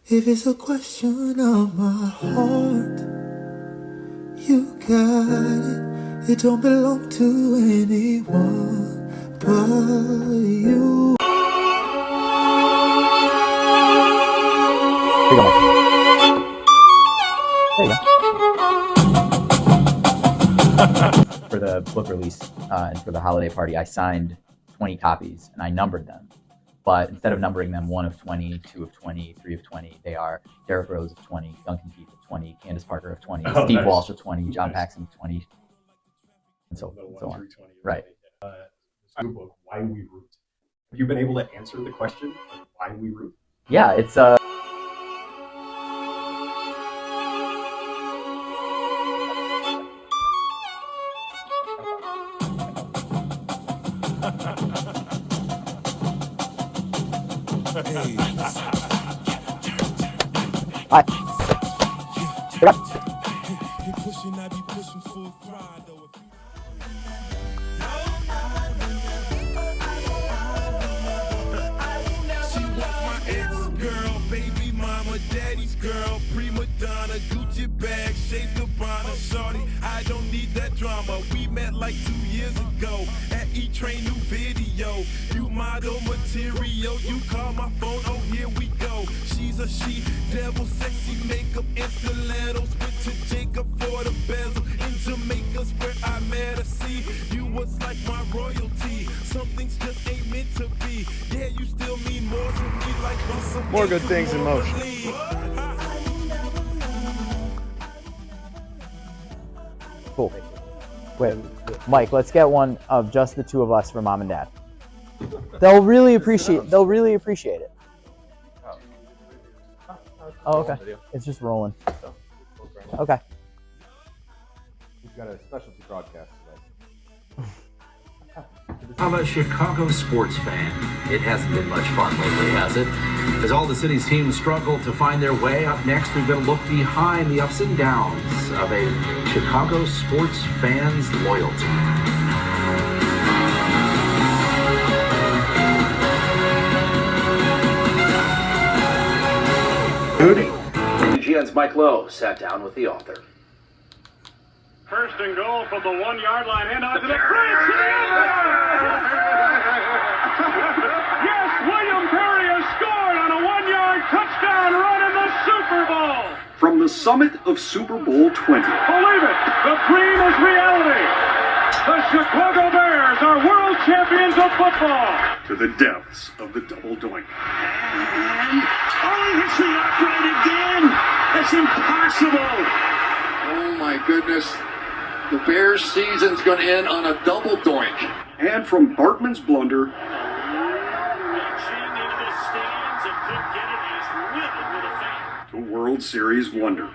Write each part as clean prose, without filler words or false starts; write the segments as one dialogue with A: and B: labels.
A: If it's a question of my heart, you got it. It don't belong to anyone but you.
B: There you go. For the book release and for the holiday party, I signed 20 copies and I numbered them. But instead of numbering them 1 of 20, 2 of 20, 3 of 20, they are Derrick Rose of 20, Duncan Keith of 20, Candace Parker of 20, Steve
C: nice.
B: Walsh of 20, John Paxson of 20, and so on. Right.
C: New book, Why We Root. Have you been able to answer the question of why we root?
B: Yeah, it's
D: Daddy's girl, prima donna, Gucci bag, shades Gabbana, shorty. I don't need that drama. We met like 2 years ago at E-Train, new video. You model material, you call my phone, oh here we go. She's a she, devil, sexy makeup, and stilettos. Went to Jacob for the bezel. In Jamaica's where I met her. See, you was like my royalty. Some things just ain't meant to be. Yeah, you still mean more to me like muscle.
E: More good things in motion.
B: cool. Wait, Mike, let's get one of just the two of us for Mom and Dad. They'll really appreciate it. Oh, okay. It's just rolling. Okay.
E: We've got a specialty broadcast today.
F: I'm a Chicago sports fan. It hasn't been much fun lately, has it? As all the city's teams struggle to find their way, up next we're going to look behind the ups and downs of a Chicago sports fan's loyalty.
G: WGN's Mike Lowe sat down with the author.
H: First and goal from the 1 yard line and onto the bridge. Yes, William Perry has scored on a 1 yard touchdown run in the Super Bowl.
I: From the summit of Super Bowl 20.
H: Believe it, the dream is reality. The Chicago Bears are world champions of football.
I: To the depths of the double doink.
H: And, he hits the upright again. That's impossible.
J: Oh my goodness. The Bears season's going to end on a double doink.
I: And from Bartman's blunder.
H: Reaching into the stands and couldn't get it. He's riddled with a fan.
I: To World Series wonder.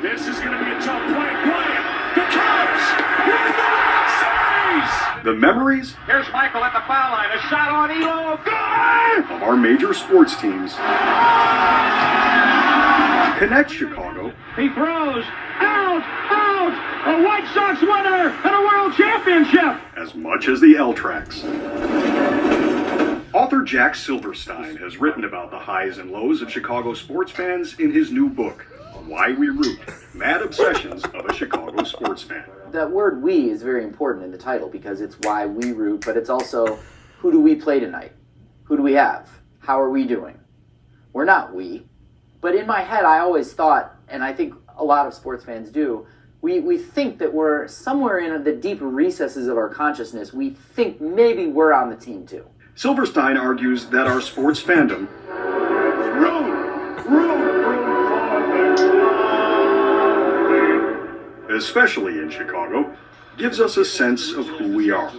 H: This is going to be a tough play. The Cubs win the World Series!
I: The memories
H: Here's Michael at the foul line. A shot on Elo. Good!
I: of our major sports teams. Connect Chicago.
H: He throws. Out! A White Sox winner and a world championship!
I: As much as the L-Tracks. Author Jack Silverstein has written about the highs and lows of Chicago sports fans in his new book, Why We Root, Mad Obsessions of a Chicago Sports Fan.
B: That word "we" is very important in the title because it's why we root, but it's also who do we play tonight? Who do we have? How are we doing? We're not we. But in my head, I always thought, and I think a lot of sports fans do, we think that we're somewhere in the deep recesses of our consciousness, we think maybe we're on the team too.
I: Silverstein argues that our sports fandom, especially in Chicago, gives us a sense of who we are.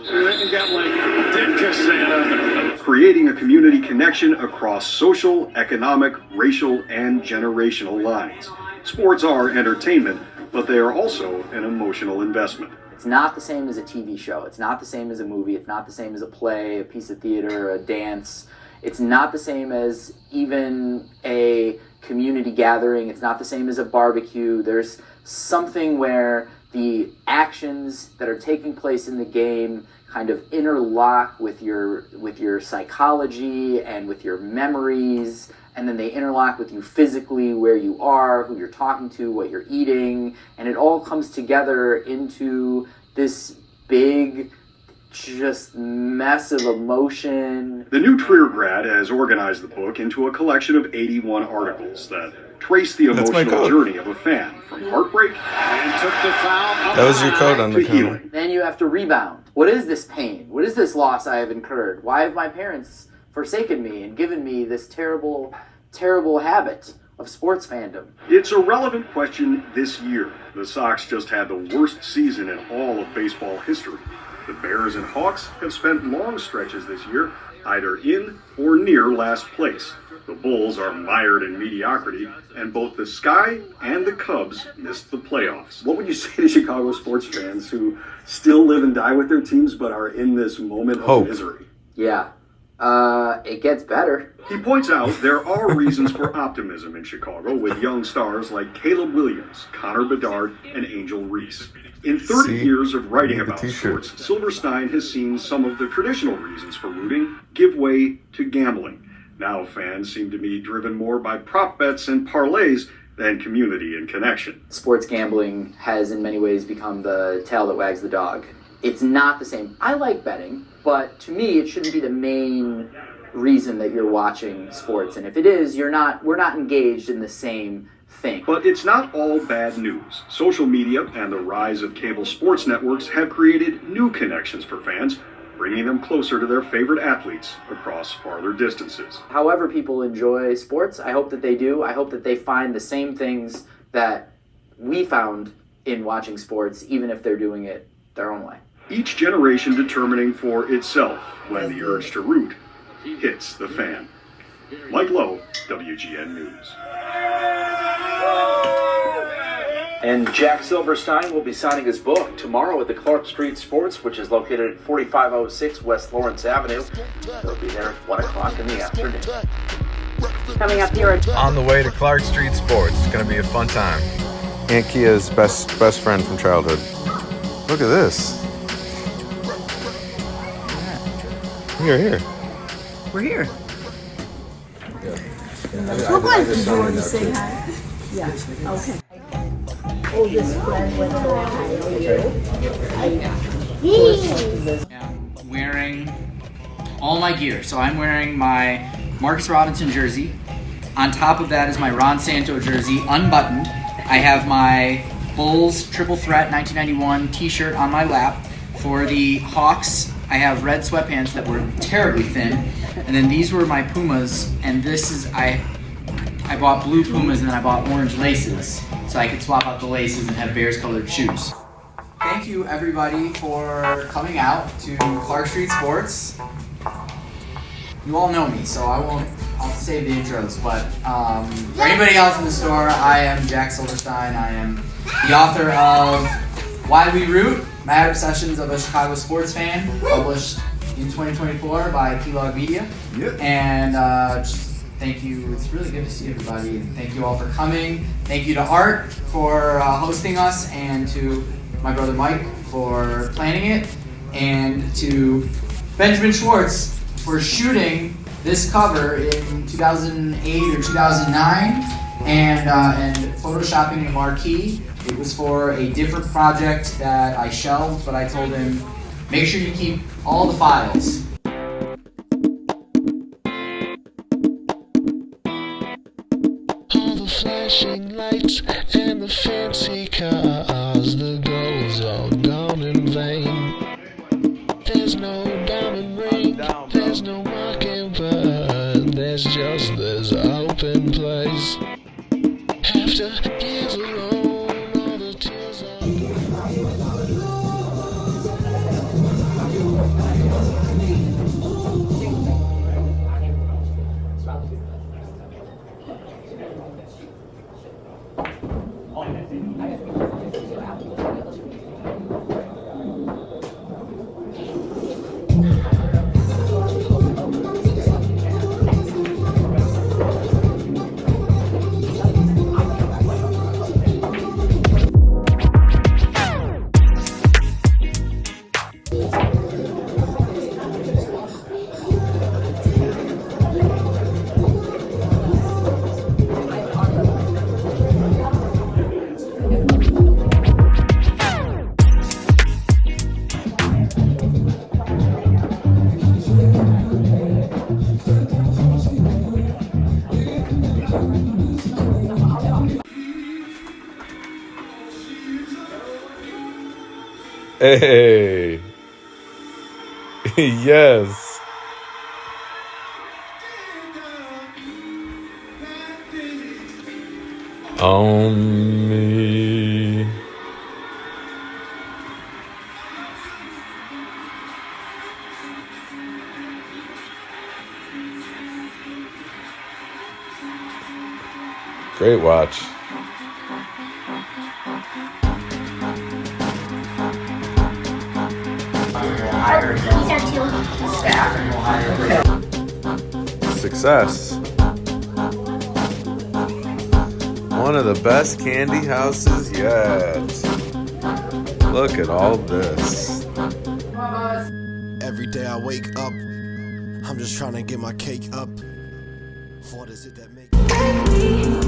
I: Creating a community connection across social, economic, racial, and generational lines. Sports are entertainment, but they are also an emotional investment.
B: It's not the same as a TV show. It's not the same as a movie. It's not the same as a play, a piece of theater, a dance. It's not the same as even a community gathering. It's not the same as a barbecue. There's something where the actions that are taking place in the game kind of interlock with your psychology and with your memories and then they interlock with you physically, where you are, who you're talking to, what you're eating, and it all comes together into this big, just mess of emotion.
I: The new Trier grad has organized the book into a collection of 81 articles that trace the emotional journey of a fan from heartbreak and took the foul.
K: That was your code on the cover.
B: Then you have to rebound. What is this pain? What is this loss I have incurred? Why have my parents forsaken me and given me this terrible, terrible habit of sports fandom?
I: It's a relevant question this year. The Sox just had the worst season in all of baseball history. The Bears and Hawks have spent long stretches this year either in or near last place. The Bulls are mired in mediocrity, and both the Sky and the Cubs missed the playoffs.
L: What would you say to Chicago sports fans who still live and die with their teams but are in this moment of misery?
B: Yeah. It gets better.
I: He points out there are reasons for optimism in Chicago with young stars like Caleb Williams, Connor Bedard, and Angel Reese. In 30 years of writing about sports, Silverstein has seen some of the traditional reasons for rooting give way to gambling. Now fans seem to be driven more by prop bets and parlays than community and connection.
B: Sports gambling has in many ways become the tail that wags the dog. It's not the same. I like betting, but to me it shouldn't be the main reason that you're watching sports. And if it is, we're not engaged in the same thing.
I: But it's not all bad news. Social media and the rise of cable sports networks have created new connections for fans, bringing them closer to their favorite athletes across farther distances.
B: However people enjoy sports, I hope that they do. I hope that they find the same things that we found in watching sports, even if they're doing it their own way.
I: Each generation determining for itself when the urge to root hits the fan. Mike Lowe, WGN News.
G: And Jack Silverstein will be signing his book tomorrow at the Clark Street Sports, which is located at 4506 West Lawrence Avenue. He'll be there at 1 o'clock in the afternoon.
M: Coming up here
K: on the way to Clark Street Sports. It's going to be a fun time. Aunt Kia's best friend from childhood. Look at this. Here.
M: We're here. We're going to go and say hi. Yeah, okay. Oldest friend went
N: I'm wearing all my gear. So I'm wearing my Marcus Robinson jersey. On top of that is my Ron Santo jersey, unbuttoned. I have my Bulls Triple Threat 1991 t-shirt on my lap. For the Hawks, I have red sweatpants that were terribly thin. And then these were my Pumas, and this is, I bought blue Pumas and then I bought orange laces, so I could swap out the laces and have Bears colored shoes. Thank you everybody for coming out to Clark Street Sports. You all know me, so I'll save the intros, but for anybody else in the store, I am Jack Silverstein. I am the author of Why We Root, Mad Obsessions of a Chicago Sports Fan, published in 2024 by Keylog Media.
E: Yep.
N: And just thank you. It's really good to see everybody. And thank you all for coming. Thank you to Art for hosting us, and to my brother Mike for planning it, and to Benjamin Schwartz for shooting this cover in 2008 or 2009 and photoshopping the marquee. It was for a different project that I shelved, but I told him, make sure you keep all the files.
O: All the flashing lights and the fancy cars, the gold's all gone in vain. There's no diamond ring, there's no mockingbird, there's just this open place. After years alone, all the tears
K: Hey. Yes. On me. Great watch. Success. One of the best candy houses yet. Look at all this.
P: Every day I wake up, I'm just trying to get my cake up. What is it that makes